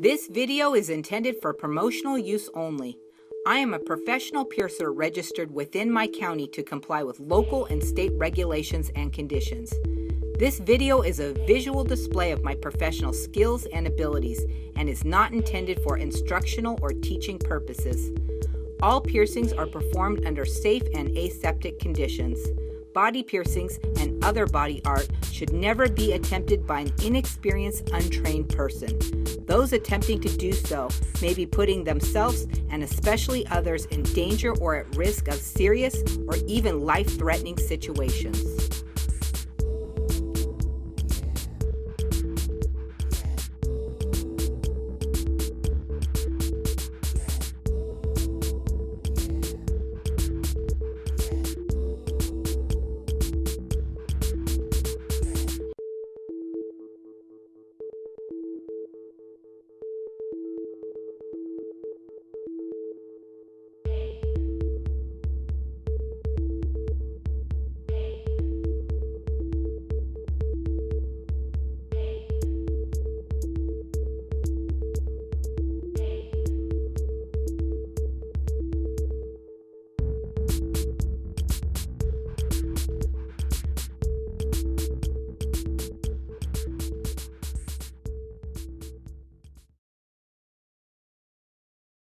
This video is intended for promotional use only. I am a professional piercer registered within my county to comply with local and state regulations and conditions. This video is a visual display of my professional skills and abilities and is not intended for instructional or teaching purposes. All piercings are performed under safe and aseptic conditions. Body piercings and other body art should never be attempted by an inexperienced, untrained person. Those attempting to do so may be putting themselves and especially others in danger or at risk of serious or even life-threatening situations.